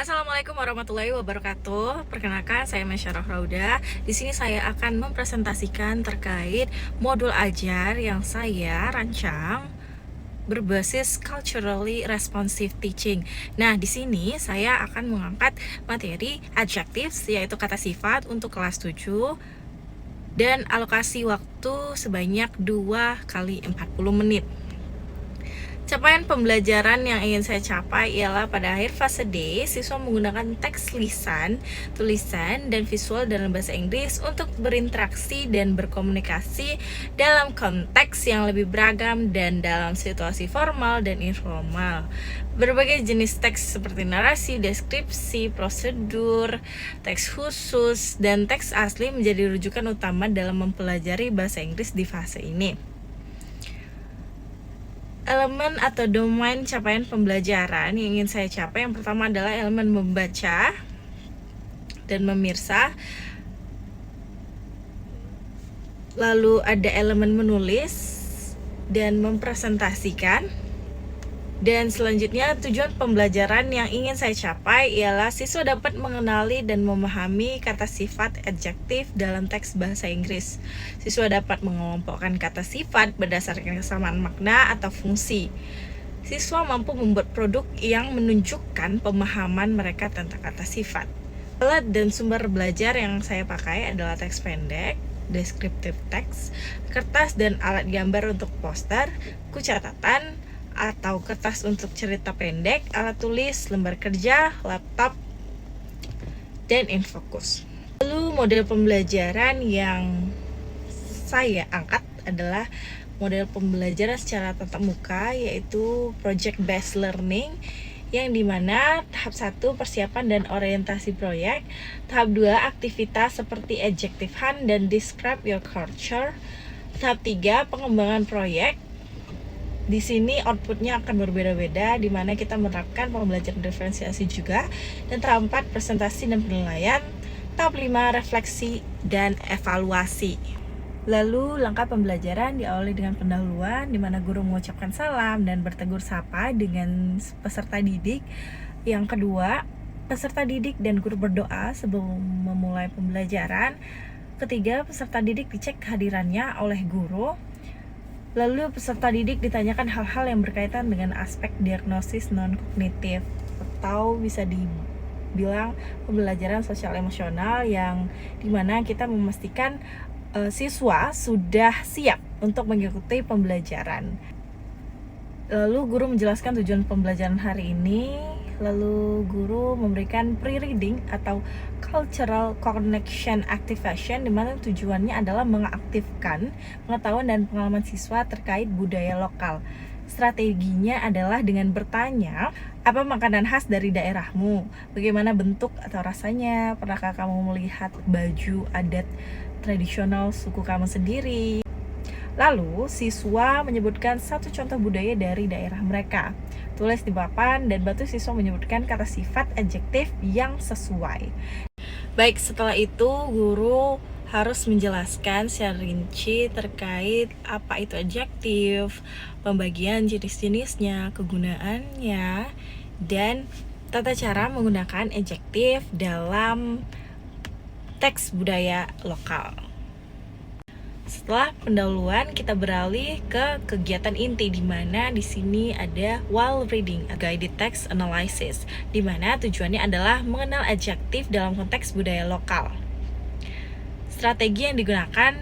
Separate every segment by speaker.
Speaker 1: Assalamualaikum warahmatullahi wabarakatuh. Perkenalkan, saya Masyarah Rauda. Di sini saya akan mempresentasikan terkait modul ajar yang saya rancang berbasis culturally responsive teaching. Nah, di sini saya akan mengangkat materi adjectives, yaitu kata sifat untuk kelas 7 dan alokasi waktu sebanyak 2 kali 40 menit. Capaian pembelajaran yang ingin saya capai ialah pada akhir fase D, siswa menggunakan teks lisan, tulisan, dan visual dalam bahasa Inggris untuk berinteraksi dan berkomunikasi dalam konteks yang lebih beragam dan dalam situasi formal dan informal. Berbagai jenis teks seperti narasi, deskripsi, prosedur, teks khusus, dan teks asli menjadi rujukan utama dalam mempelajari bahasa Inggris di fase ini. Elemen atau domain capaian pembelajaran yang ingin saya capai, yang pertama adalah elemen membaca dan memirsa, lalu ada elemen menulis dan mempresentasikan, dan selanjutnya tujuan pembelajaran yang ingin saya capai ialah siswa dapat mengenali dan memahami kata sifat adjektif dalam teks bahasa Inggris. Siswa dapat mengelompokkan kata sifat berdasarkan kesamaan makna atau fungsi. Siswa mampu membuat produk yang menunjukkan pemahaman mereka tentang kata sifat. Alat dan sumber belajar yang saya pakai adalah teks pendek, descriptive text, kertas dan alat gambar untuk poster, buku catatan, atau kertas untuk cerita pendek, alat tulis, lembar kerja, laptop, dan infocus. Lalu model pembelajaran yang saya angkat adalah model pembelajaran secara tatap muka, yaitu project based learning, yang dimana tahap 1 persiapan dan orientasi proyek, tahap 2 aktivitas seperti adjective hunt dan describe your culture, tahap 3 pengembangan proyek. Di sini outputnya akan berbeda-beda, di mana kita menerapkan pembelajaran diferensiasi juga, dan tahap 4 presentasi dan penilaian, tahap 5 refleksi dan evaluasi. Lalu langkah pembelajaran diawali dengan pendahuluan, di mana guru mengucapkan salam dan bertegur sapa dengan peserta didik. Yang kedua, peserta didik dan guru berdoa sebelum memulai pembelajaran. Ketiga, peserta didik dicek kehadirannya oleh guru. Lalu peserta didik ditanyakan hal-hal yang berkaitan dengan aspek diagnosis non-kognitif, atau bisa dibilang pembelajaran sosial emosional, yang dimana kita memastikan siswa sudah siap untuk mengikuti pembelajaran. Lalu guru menjelaskan tujuan pembelajaran hari ini. Lalu guru memberikan pre-reading atau cultural connection activation, di mana tujuannya adalah mengaktifkan pengetahuan dan pengalaman siswa terkait budaya lokal. Strateginya adalah dengan bertanya, apa makanan khas dari daerahmu? Bagaimana bentuk atau rasanya? Pernahkah kamu melihat baju adat tradisional suku kamu sendiri? Lalu, siswa menyebutkan satu contoh budaya dari daerah mereka. Tulis di papan dan bantu siswa menyebutkan kata sifat adjektif yang sesuai. Baik, setelah itu guru harus menjelaskan secara rinci terkait apa itu adjektif, pembagian jenis-jenisnya, kegunaannya, dan tata cara menggunakan adjektif dalam teks budaya lokal. Setelah pendahuluan, kita beralih ke kegiatan inti, di mana di sini ada while reading, a guided text analysis, di mana tujuannya adalah mengenal adjektif dalam konteks budaya lokal. Strategi yang digunakan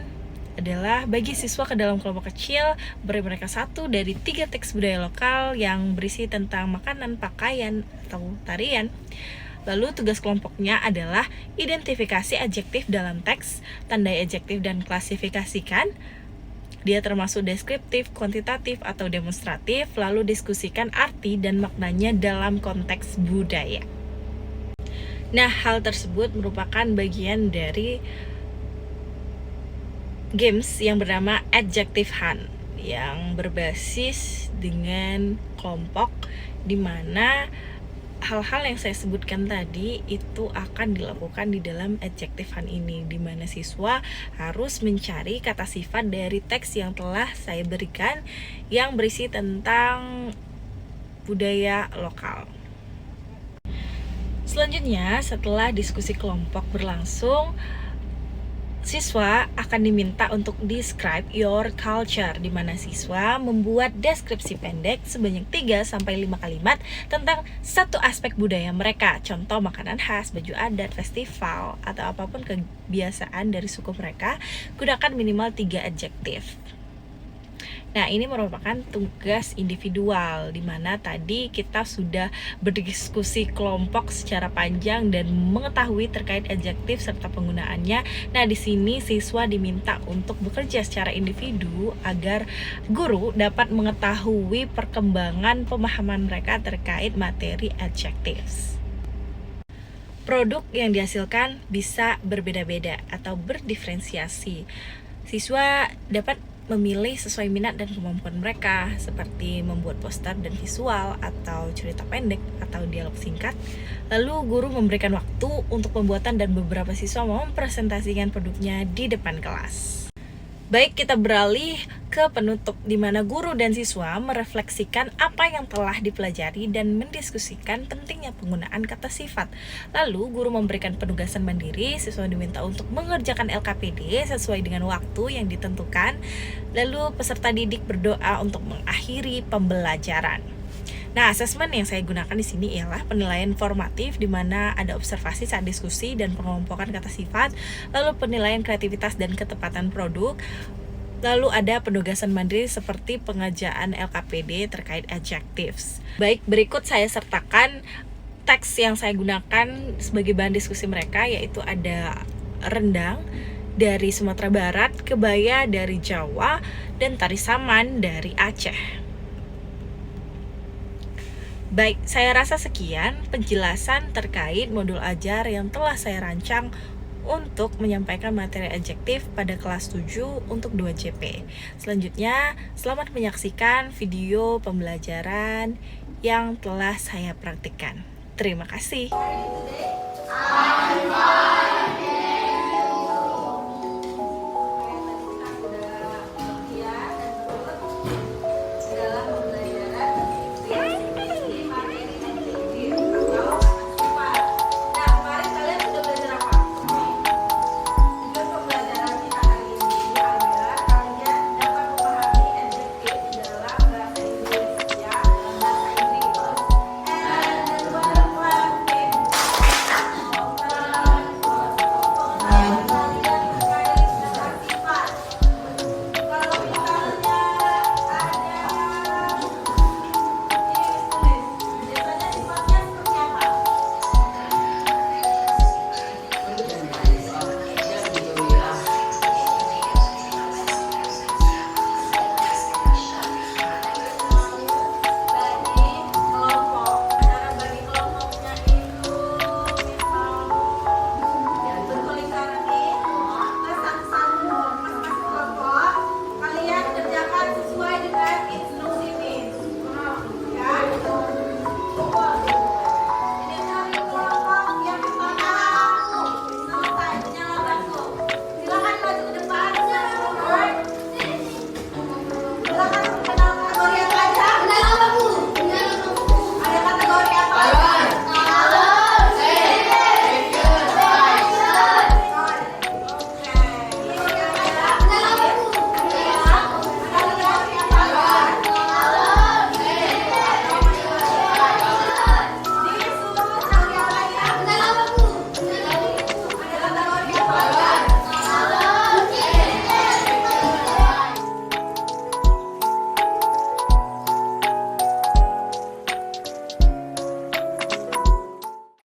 Speaker 1: adalah bagi siswa ke dalam kelompok kecil, beri mereka 1 dari 3 teks budaya lokal yang berisi tentang makanan, pakaian, atau tarian. Lalu tugas kelompoknya adalah identifikasi adjektif dalam teks, tandai adjektif dan klasifikasikan. Dia termasuk deskriptif, kuantitatif, atau demonstratif. Lalu diskusikan arti dan maknanya dalam konteks budaya. Nah, hal tersebut merupakan bagian dari games yang bernama Adjective Hunt, yang berbasis dengan kelompok, di mana hal-hal yang saya sebutkan tadi itu akan dilakukan di dalam adjective hunt ini, di mana siswa harus mencari kata sifat dari teks yang telah saya berikan yang berisi tentang budaya lokal. Selanjutnya, setelah diskusi kelompok berlangsung, siswa akan diminta untuk describe your culture, di mana siswa membuat deskripsi pendek sebanyak 3-5 kalimat tentang satu aspek budaya mereka. Contoh makanan khas, baju adat, festival, atau apapun kebiasaan dari suku mereka. Gunakan minimal 3 adjektif. Nah, ini merupakan tugas individual, di mana tadi kita sudah berdiskusi kelompok secara panjang dan mengetahui terkait adjektif serta penggunaannya. Nah, di sini siswa diminta untuk bekerja secara individu agar guru dapat mengetahui perkembangan pemahaman mereka terkait materi adjectives. Produk yang dihasilkan bisa berbeda-beda atau berdiferensiasi. Siswa dapat memilih sesuai minat dan kemampuan mereka, seperti membuat poster dan visual, atau cerita pendek, atau dialog singkat. Lalu guru memberikan waktu untuk pembuatan dan beberapa siswa mempresentasikan produknya di depan kelas. Baik, kita beralih ke penutup, di mana guru dan siswa merefleksikan apa yang telah dipelajari dan mendiskusikan pentingnya penggunaan kata sifat. Lalu, guru memberikan penugasan mandiri, siswa diminta untuk mengerjakan LKPD sesuai dengan waktu yang ditentukan. Lalu, peserta didik berdoa untuk mengakhiri pembelajaran. Nah, asesmen yang saya gunakan di sini ialah penilaian formatif, di mana ada observasi saat diskusi dan pengelompokan kata sifat, lalu penilaian kreativitas dan ketepatan produk, lalu ada penugasan mandiri seperti pengajaan LKPD terkait adjectives. Baik, berikut saya sertakan teks yang saya gunakan sebagai bahan diskusi mereka, yaitu ada rendang dari Sumatera Barat, kebaya dari Jawa, dan tari saman dari Aceh. Baik, saya rasa sekian penjelasan terkait modul ajar yang telah saya rancang untuk menyampaikan materi adjektif pada kelas 7 untuk 2JP. Selanjutnya, selamat menyaksikan video pembelajaran yang telah saya praktikkan. Terima kasih.